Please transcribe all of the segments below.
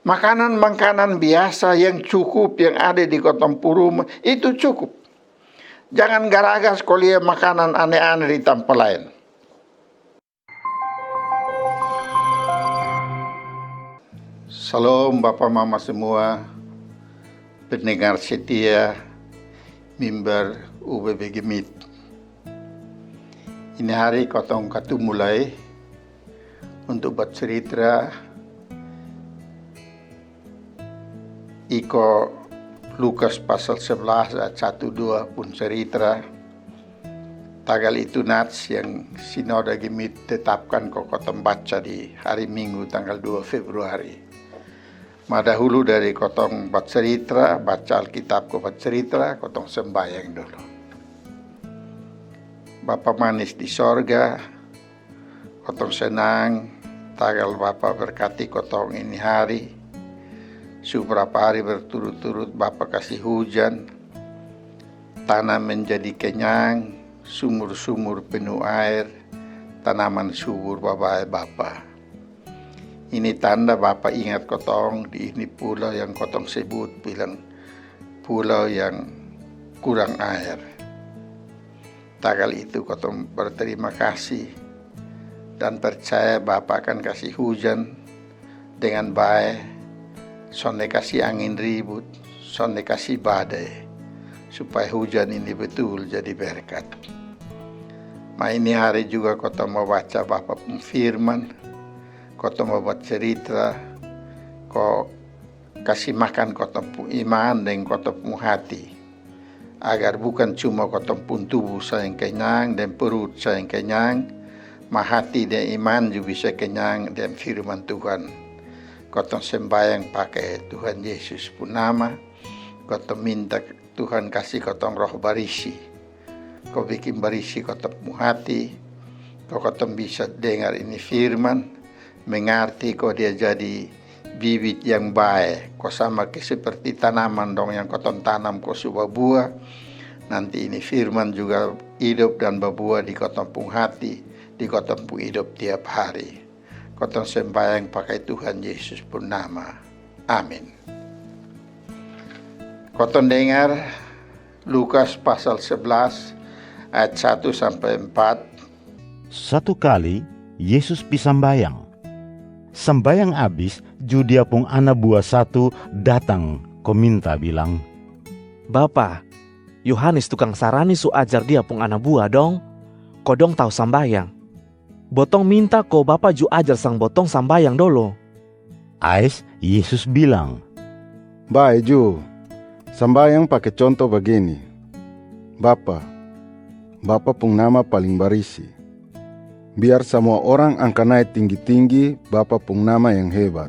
Makanan-makanan biasa yang cukup yang ada di kotong rumah itu cukup. Jangan garagas kuliah makanan aneh-aneh di tempat lain. Salam Bapak Mama semua, pendengar setia mimbar UBB Gemit. Ini hari kotong katu mulai untuk bercerita iko Lukas pasal 11 ayat 1-2 pun cerita tagal itu nats yang Sinoda Gemit tetapkan kok kotong baca di hari Minggu tanggal 2 Februari. Madahulu dari kotong bercerita, baca Alkitab kok bercerita, kotong sembahyang dulu. Bapa manis di sorga, kotong senang, tagal Bapa berkati kotong ini hari. Beberapa hari berturut-turut Bapa kasih hujan, tanah menjadi kenyang, sumur-sumur penuh air, tanaman subur Bapa. Ini tanda Bapa ingat kotong di ini pulau yang kotong sebut bilang pulau yang kurang air. Tagal itu kotong berterima kasih dan percaya Bapa akan kasih hujan dengan baik. Sonde kasih angin ribut, sonde kasih badai, supaya hujan ini betul jadi berkat. Ini hari juga kotong mau baca Bapa pun firman, kotong mau buat cerita, kok kasih makan kotong pun iman dan kotong pun hati, agar bukan cuma kotong pun tubuh saya yang kenyang dan perut saya yang kenyang, hati dan iman juga bisa kenyang dan firman Tuhan. Kotong sembahyang pakai Tuhan Yesus pun nama. Kotong minta Tuhan kasih kotong roh barisi. Kau bikin barisi kotong mu hati. Kotong bisa dengar ini firman. Mengerti kau dia jadi bibit yang baik. Kau sama seperti tanaman dong yang kotong tanam kau subah buah. Nanti ini firman juga hidup dan berbuah di kotong pun hati. Di kotong pun hidup tiap hari. Kotong sembahyang pakai Tuhan Yesus pun nama. Amin. Kotong dengar Lukas pasal 11 ayat 1-4. Satu kali Yesus pi sambayang. Sambayang abis, judia pung anak buah satu datang ko minta bilang, Bapa, Yohanes tukang sarani su ajar dia pung anak buah dong. Kodong tahu sambayang. Botong minta ko Bapa ju ajar sang botong sambayang dolo. Ais Yesus bilang, Baik ju, sambayang pakai contoh begini. Bapa pung nama paling barisi. Biar semua orang angka naik tinggi-tinggi Bapa pung nama yang hebat.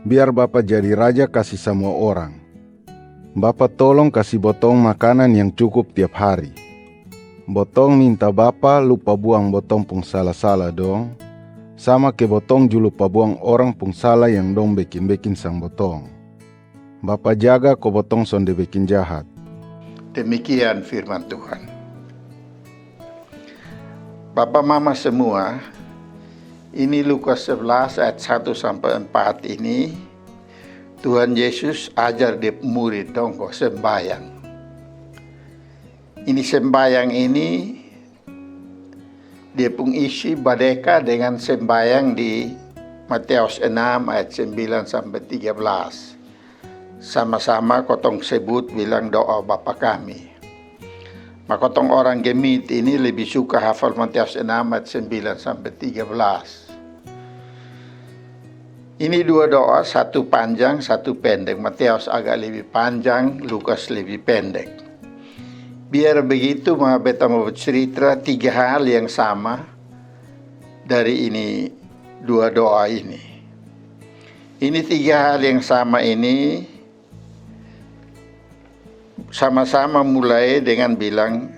Biar Bapa jadi raja kasih semua orang. Bapa tolong kasih botong makanan yang cukup tiap hari. Botong minta Bapa lupa buang botong pung salah-salah dong. Sama ke botong ju lupa buang orang pung salah yang dong bikin-bikin sang botong. Bapa jaga ko botong sonde bikin jahat. Demikian firman Tuhan. Bapak Mama semua, ini Lukas 11 ayat 1-4 ini Tuhan Yesus ajar dia murid dong kok sembahyang. Ini sembahyang ini dia pun isi badeka dengan sembahyang di Matius 6 ayat 9-13. Sama-sama kotong sebut bilang doa Bapa kami. Maka kotong orang Gemit ini lebih suka hafal Matius 6 ayat 9-13. Ini dua doa, satu panjang, satu pendek. Matius agak lebih panjang, Lukas lebih pendek. Biar begitu beta mau bercerita tiga hal yang sama dari ini dua doa ini. Ini tiga hal yang sama ini sama-sama mulai dengan bilang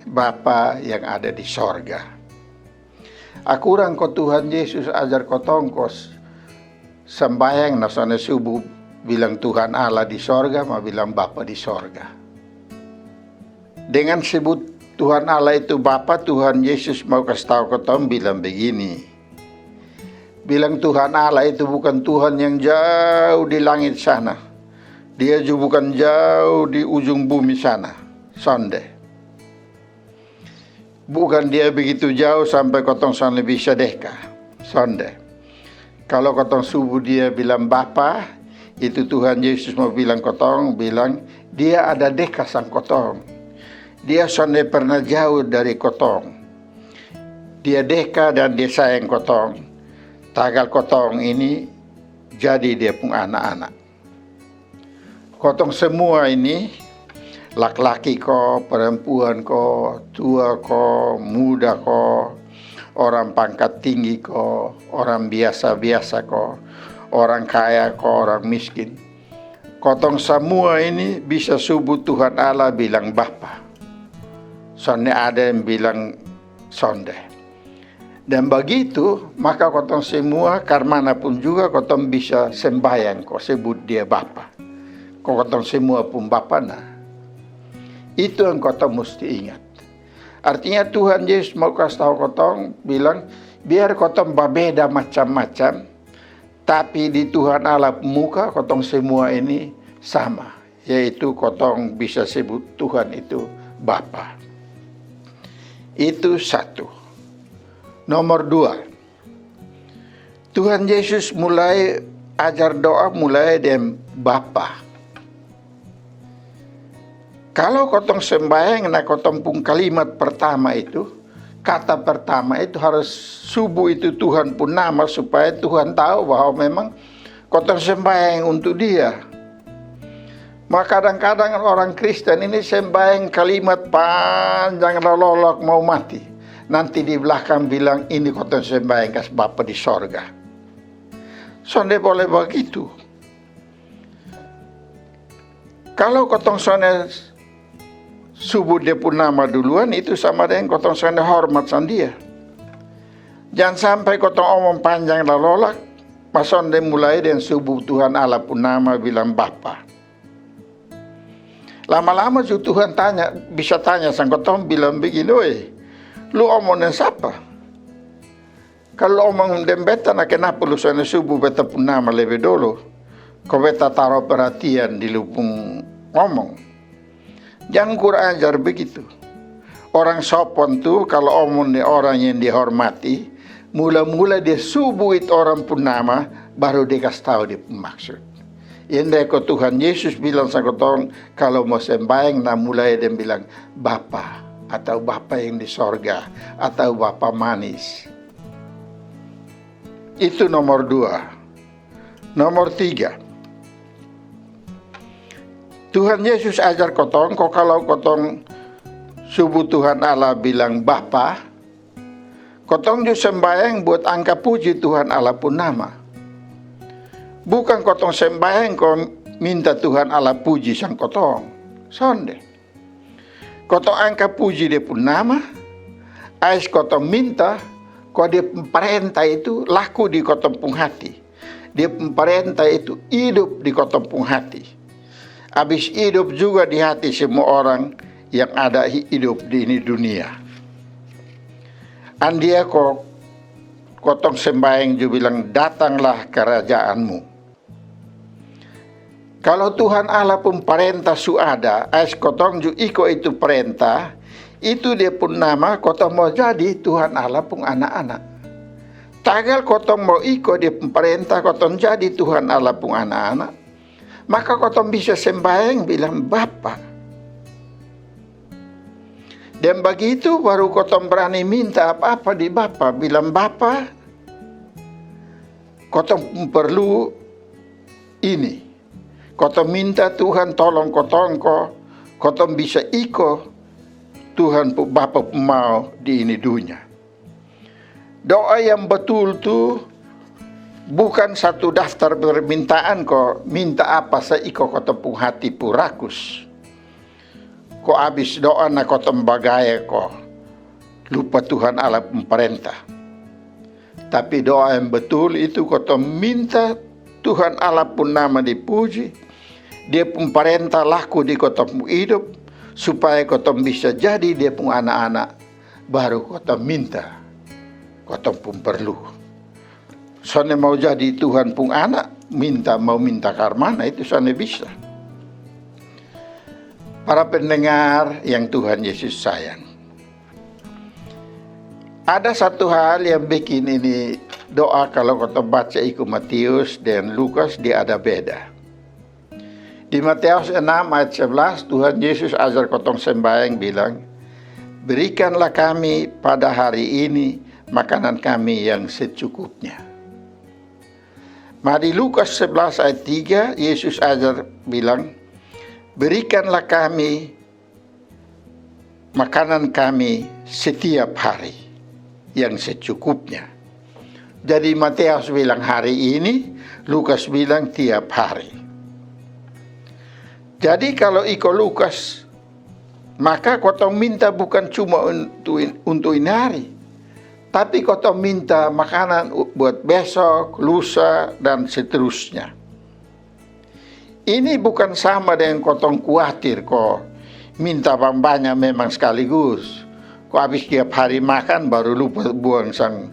Bapa yang ada di sorga. Akurang ko Tuhan Yesus ajar ko tongkos sembahyang nasana subuh bilang Tuhan Allah di sorga, ma bilang Bapa di sorga. Dengan sebut Tuhan Allah itu Bapa, Tuhan Yesus mau kasih tahu ke tom bilang begini. bilang Tuhan Allah itu bukan Tuhan yang jauh di langit sana. Dia juga bukan jauh di ujung bumi sana. Sonde. Bukan dia begitu jauh sampai kotong sana bisa deka. Sonde. Kalau kotong subuh dia bilang Bapa, itu Tuhan Yesus mau bilang kotong, bilang dia ada deka sang kotong. Dia sonde pernah jauh dari kotong. Dia deka dan dia sayang kotong. Tagal kotong ini jadi dia pun anak-anak. Kotong semua ini, laki-laki ko, perempuan ko, tua ko, muda ko, orang pangkat tinggi ko, orang biasa-biasa ko, orang kaya ko, orang miskin. Kotong semua ini bisa subuh Tuhan Allah bilang Bapa. Soalnya ada yang bilang sonde. Dan begitu, maka kotong semua, karmana pun juga kotong bisa sembahyang kok sebut dia Bapa. Kotong semua pun Bapa nah. Itu yang kotong mesti ingat. Artinya Tuhan Yesus mau kasih tahu kotong, bilang, biar kotong berbeda macam-macam, tapi di Tuhan Allah muka kotong semua ini sama. Yaitu kotong bisa sebut Tuhan itu Bapa. Itu satu. Nomor dua, Tuhan Yesus mulai ajar doa mulai dari Bapa. Kalau kotong sembahyang, nah kotong pun kalimat pertama itu, kata pertama itu harus subuh itu Tuhan pun nama supaya Tuhan tahu bahwa memang kotong sembahyang untuk Dia. Maka kadang-kadang orang Kristen ini sembahyang kalimat panjang lolok mau mati. Nanti di belakang bilang ini kotong sembahyang kas Bapa di sorga. Sonde boleh begitu. Kalau kotong sonde subuh dia pun nama duluan, itu sama dengan kotong sonde hormat sama dia. Jangan sampai kotong omong panjang lolok, pas sonde mulai dengan subuh Tuhan Allah pun nama bilang Bapa. Lama-lama juga Tuhan bisa tanya sang kotong bilang begini, lu omongin siapa? Kalau omong dan beta, kenapa lu sana subuh beta pun nama lebih dulu? Kau beta taruh perhatian di lupung ngomong. Jangan kurang ajar begitu. Orang sopon tuh kalau omong nih orang yang dihormati, mula-mula dia subuh itu orang pun nama, baru dia kasih tahu dia maksud. Yang ko Tuhan Yesus bilang sama kotong, kalau mau sembahyang, nah mulai dia bilang Bapa, atau Bapa yang di sorga, atau Bapa manis. Itu nomor dua. Nomor tiga, Tuhan Yesus ajar kotong, kok kalau kotong subuh Tuhan Allah bilang Bapa, kotong juga sembahyang buat angka puji Tuhan Allah pun nama. Bukan kotong sembahyang kau minta Tuhan Allah puji sang kotong. Sonde. Kotong angka puji dia pun nama. Ais kotong minta kau dia perintah itu laku di kotong pun hati. Dia perintah itu hidup di kotong pun hati. Habis hidup juga di hati semua orang yang ada hidup di ini dunia. Andia kok kotong sembahyang juga bilang datanglah kerajaanmu. Kalau Tuhan Allah pun perintah suada, as kotong juga iko itu perintah, itu dia pun nama kotong mau jadi Tuhan Allah pun anak-anak. Tagal kotong mau iko dia pun perintah kotong jadi Tuhan Allah pun anak-anak, maka kotong bisa sembahyang bilang Bapa. Dan begitu baru kotong berani minta apa-apa di Bapa, bilang Bapa, kotong perlu ini. Kotong minta Tuhan tolong kotong bisa iko Tuhan Bapa mau di ini dunia. Doa yang betul tuh bukan satu daftar permintaan kok minta apa saya iko kotong pun hati pun rakus. Kok habis doa na kotong bagaya kok lupa Tuhan Allah perintah. Tapi doa yang betul itu kotong minta Tuhan Allah pun nama dipuji. Dia pun perintah laku di kotong hidup supaya kotong bisa jadi dia pun anak-anak. Baru kotong minta, kotong pun perlu. Soalnya mau jadi Tuhan pun anak, mau minta karmana itu soalnya bisa. Para pendengar yang Tuhan Yesus sayang, ada satu hal yang bikin ini doa kalau kita baca ikut Matius dan Lukas dia ada beda. Di Matius 6 ayat 11 Tuhan Yesus ajar kotong sembahyang bilang, berikanlah kami pada hari ini makanan kami yang secukupnya. Di Lukas 11 ayat 3 Yesus ajar bilang, berikanlah kami makanan kami setiap hari yang secukupnya. Jadi Matius bilang hari ini, Lukas bilang tiap hari. Jadi kalau ikut Lukas, maka kau minta bukan cuma untuk ini hari, tapi kau minta makanan buat besok, lusa, dan seterusnya. Ini bukan sama dengan kau khawatir kau minta banyak memang sekaligus. Kau habis tiap hari makan baru lupa buang sang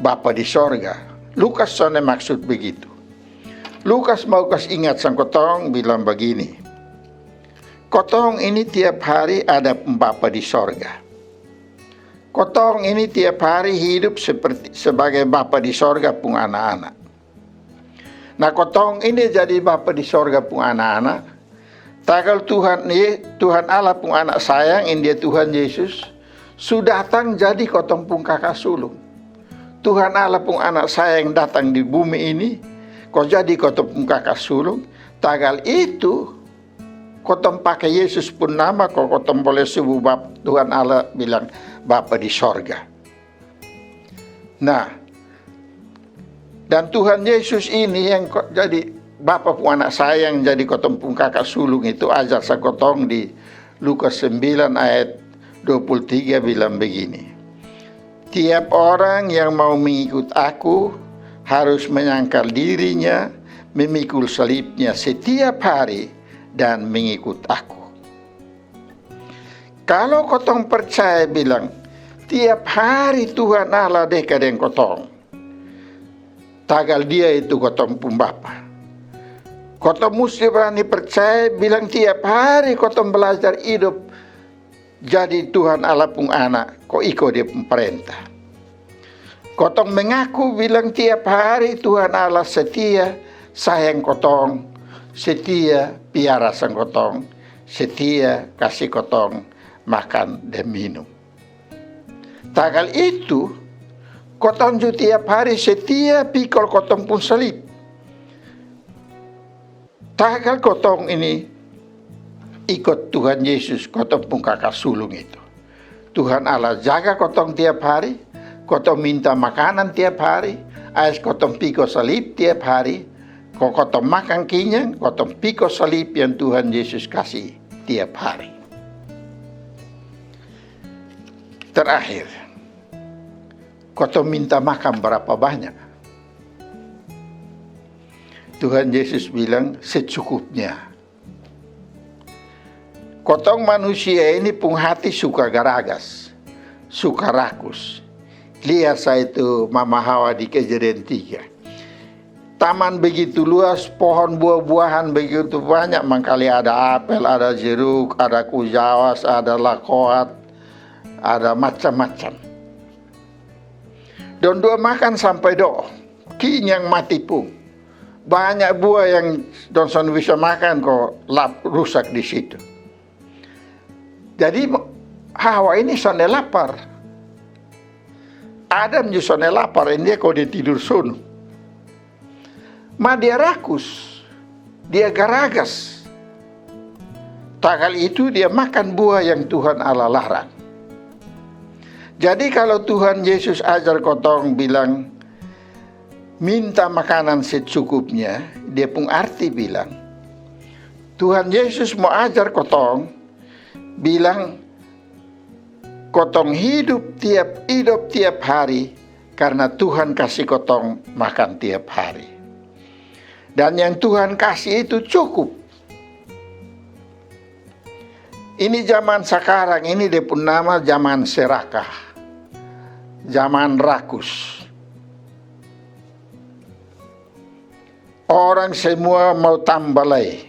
Bapa di sorga. Lukas soalnya maksud begitu. Lukas mau kasih ingat sang kotong bilang begini, kotong ini tiap hari ada Bapa di sorga. Kotong ini tiap hari hidup sebagai Bapa di sorga pun anak-anak. Nah kotong ini jadi Bapa di sorga pun anak-anak. Tagal Tuhan Allah pun anak sayang, ini dia Tuhan Yesus, sudah datang jadi kotong pun kakak sulung. Tuhan Allah pun anak sayang datang di bumi ini, kau jadi kotong pun kakak sulung. Tagal itu, kotong pakai Yesus pun nama, kotong boleh sebut Tuhan Allah bilang Bapa di sorga. Nah, dan Tuhan Yesus ini yang jadi Bapa pun anak sayang, jadi kotong pun kakak sulung itu ajar sa kotong di Lukas 9 ayat 23 bilang begini. Tiap orang yang mau mengikut aku harus menyangkal dirinya, memikul salibnya setiap hari dan mengikut aku. Kalau kotong percaya bilang, tiap hari Tuhan Allah dekat dengan kotong, tagal dia itu kotong pun Bapa. Kotong mesti berani percaya bilang tiap hari kotong belajar hidup jadi Tuhan Allah pun anak, kok ikut dia pun perintah. Kotong mengaku bilang tiap hari Tuhan Allah setia, sayang kotong, setia piara sang kotong, setia kasih kotong makan dan minum. Tagal itu, kotong juga tiap hari setia pikul kotong pun salib. Tagal kotong ini ikut Tuhan Yesus, kotong pun kakak sulung itu. Tuhan Allah jaga kotong tiap hari, kotong minta makanan tiap hari, ais kotong pikul salib tiap hari, kotong makan kenyang, kotong pikul salib yang Tuhan Yesus kasih tiap hari. Terakhir, kotong minta makan berapa banyak? Tuhan Yesus bilang secukupnya. Kotong manusia ini pun hati suka garagas, suka rakus. Lihat saya itu Mama Hawa di Kejadian 3. Taman begitu luas, pohon buah-buahan begitu banyak, mangkali ada apel, ada jeruk, ada kujawas, ada lakoat, ada macam-macam. Dan dua makan sampai do, kenyang mati pun. Banyak buah yang Johnson bisa makan kok rusak di situ. Jadi Hawa ini sana lapar. Adam juga sana lapar, dia kok dia tidur sono. Ma dia rakus, dia garagas. Tagal itu dia makan buah yang Tuhan Allah larang. Jadi kalau Tuhan Yesus ajar kotong bilang minta makanan secukupnya, dia pun arti bilang Tuhan Yesus mau ajar kotong bilang kotong hidup tiap hari karena Tuhan kasih kotong makan tiap hari. Dan yang Tuhan kasih itu cukup. Ini zaman sekarang, ini dia pun nama zaman serakah, zaman rakus. Orang semua mau tambah lagi.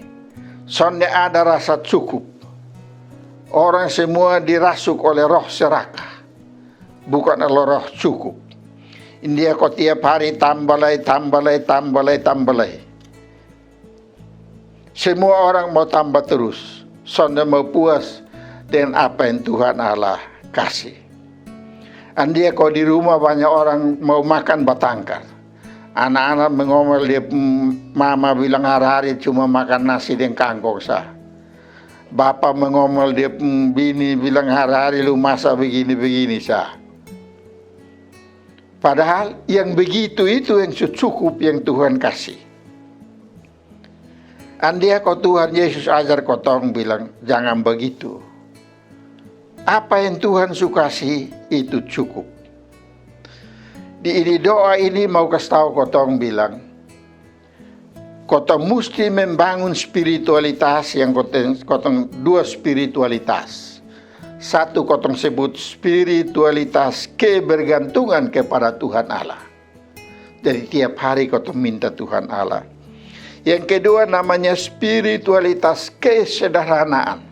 Soalnya ada rasa cukup. Orang semua dirasuk oleh roh serakah, bukan oleh roh cukup. India kok tiap hari tambah lagi. Semua orang mau tambah terus. Soalnya mau puas dengan apa yang Tuhan Allah kasih. Andia kok di rumah banyak orang mau makan batangkar. Anak-anak mengomel dia, mama bilang hari-hari cuma makan nasi dan kangkung sah. Bapak mengomel dia, bini bilang hari-hari lu masak begini-begini sah. Padahal yang begitu itu yang cukup yang Tuhan kasih. Andia kau Tuhan Yesus ajar kau tong bilang jangan begitu. Apa yang Tuhan sukasi itu cukup. Di ini doa ini mau kasih tahu kotong bilang, kotong mesti membangun spiritualitas yang kotong dua spiritualitas. Satu kotong sebut spiritualitas kebergantungan kepada Tuhan Allah. Jadi tiap hari kotong minta Tuhan Allah. Yang kedua namanya spiritualitas kesederhanaan.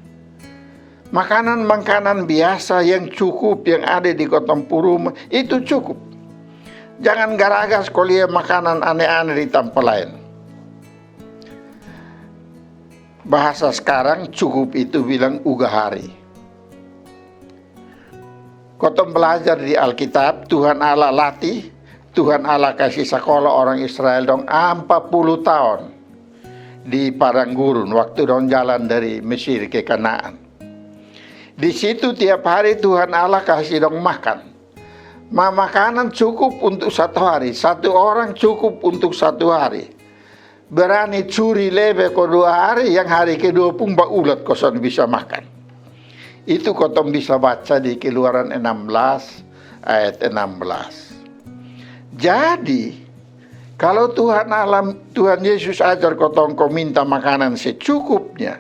Makanan-makanan biasa yang cukup yang ada di kotong rumah itu cukup. Jangan garagas kalau lihat makanan aneh-aneh di tempat lain. Bahasa sekarang cukup itu bilang ugahari. Kotong belajar di Alkitab, Tuhan Allah latih, Tuhan Allah kasih sekolah orang Israel dong 40 tahun di padang gurun waktu dong jalan dari Mesir ke Kanaan. Di situ tiap hari Tuhan Allah kasih dong makan. Makanan cukup untuk 1 hari. 1 orang cukup untuk 1 hari. Berani curi lebih ke 2 hari, yang hari kedua pun ulat kosan bisa makan. Itu kotong bisa baca di Keluaran 16 ayat 16. Jadi kalau Tuhan Yesus ajar kotong kau minta makanan secukupnya,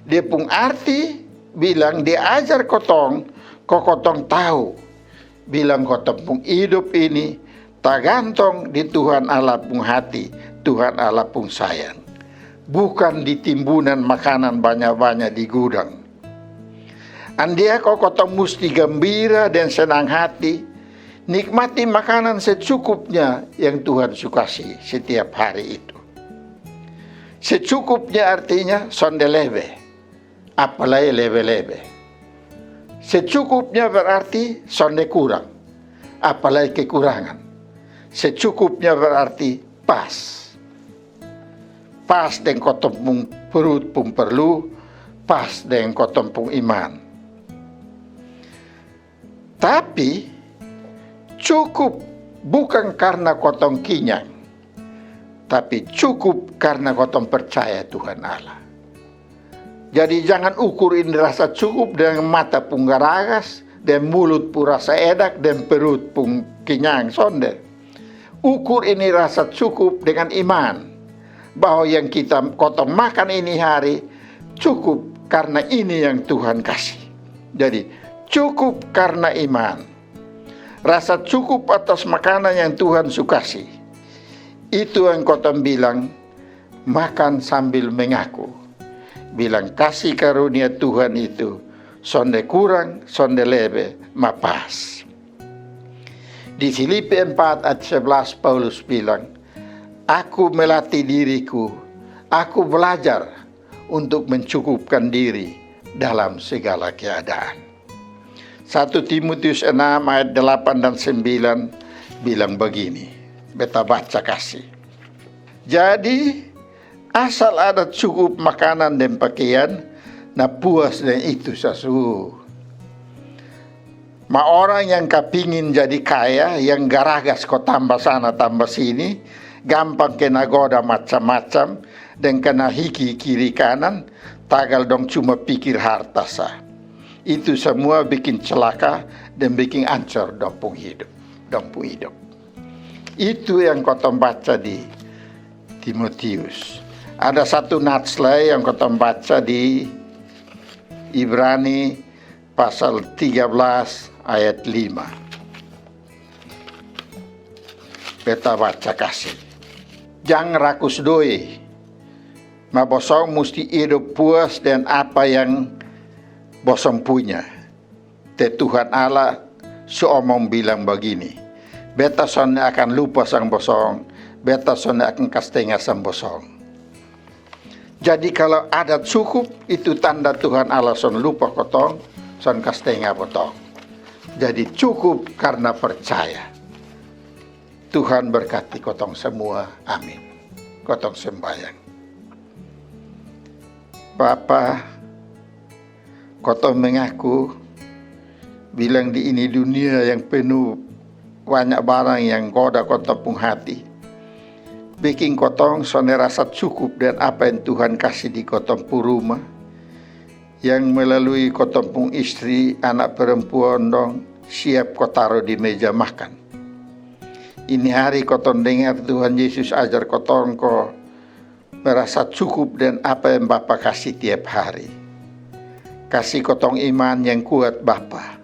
dia pun arti bilang dia ajar kotong tahu. Bilang kotong pun hidup ini tergantung di Tuhan Allah pun hati, Tuhan Allah pun sayang. Bukan di timbunan makanan banyak-banyak di gudang. Andia kotong mesti gembira dan senang hati, nikmati makanan secukupnya yang Tuhan sukasi setiap hari itu. Secukupnya artinya sondelebe, apalagi lebe-lebe. Secukupnya berarti sonde kurang, apalagi kekurangan. Secukupnya berarti pas. Pas dengan kotong pun perut pun perlu, pas dengan kotong pun iman. Tapi cukup bukan karena kotong kenyang, tapi cukup karena kotong percaya Tuhan Allah. Jadi jangan ukur ini rasa cukup dengan mata pun garagas, dan mulut pun rasa edak, dan perut pun kenyang sonde. Ukur ini rasa cukup dengan iman, bahwa yang kita kotong makan ini hari cukup karena ini yang Tuhan kasih. Jadi cukup karena iman. Rasa cukup atas makanan yang Tuhan sukasi. Itu yang kotong bilang, makan sambil mengaku. Bilang kasih karunia Tuhan itu sonde kurang, sonde lebe, mapas. Di Filipi 4 ayat 11 Paulus bilang, aku melatih diriku, aku belajar untuk mencukupkan diri dalam segala keadaan. 1 Timotius 6 ayat 8 dan 9 bilang begini, beta baca kasih. Jadi asal ada cukup makanan dan pakaian, nah puas dan itu sesuatu. Ma orang yang kepingin jadi kaya, yang garagas kau tambah sana tambah sini, gampang kena goda macam-macam, dan kena hiki kiri kanan, tagal dong cuma pikir harta sah. Itu semua bikin celaka dan bikin ancur dong pun hidup. Itu yang kau baca di Timotius. Ada satu natslay yang kau baca di Ibrani pasal 13 ayat 5. Beta baca kasih. Jangan rakus doi. Ma bosong mesti hidup puas dan apa yang bosong punya. Te Tuhan Allah seomong bilang begini, beta sonnya akan lupa sang bosong, beta sonnya akan kastenga sang bosong. Jadi kalau adat cukup, itu tanda Tuhan Allah son lupa kotong, son kastenga botong. Jadi cukup karena percaya. Tuhan berkati kotong semua, amin. Kotong sembahyang. Bapa, kotong mengaku, bilang di ini dunia yang penuh banyak barang yang goda kotong pung hati. Bikin kotong sone rasa cukup dan apa yang Tuhan kasih di kotong pung rumah. Yang melalui kotong pung istri, anak perempuan dong, siap kau taruh di meja makan. Ini hari kotong dengar Tuhan Yesus ajar kotong kau merasa cukup dan apa yang Bapa kasih tiap hari. Kasih kotong iman yang kuat Bapa.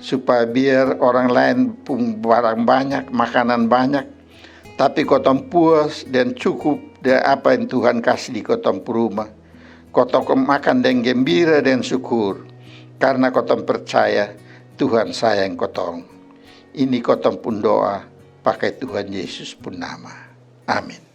Supaya biar orang lain pun barang banyak, makanan banyak, tapi kotong puas dan cukup dari apa yang Tuhan kasih di kotong rumah. Kotong makan dengan gembira dan syukur, karena kotong percaya Tuhan sayang kotong. Ini kotong pun doa pakai Tuhan Yesus pun nama. Amin.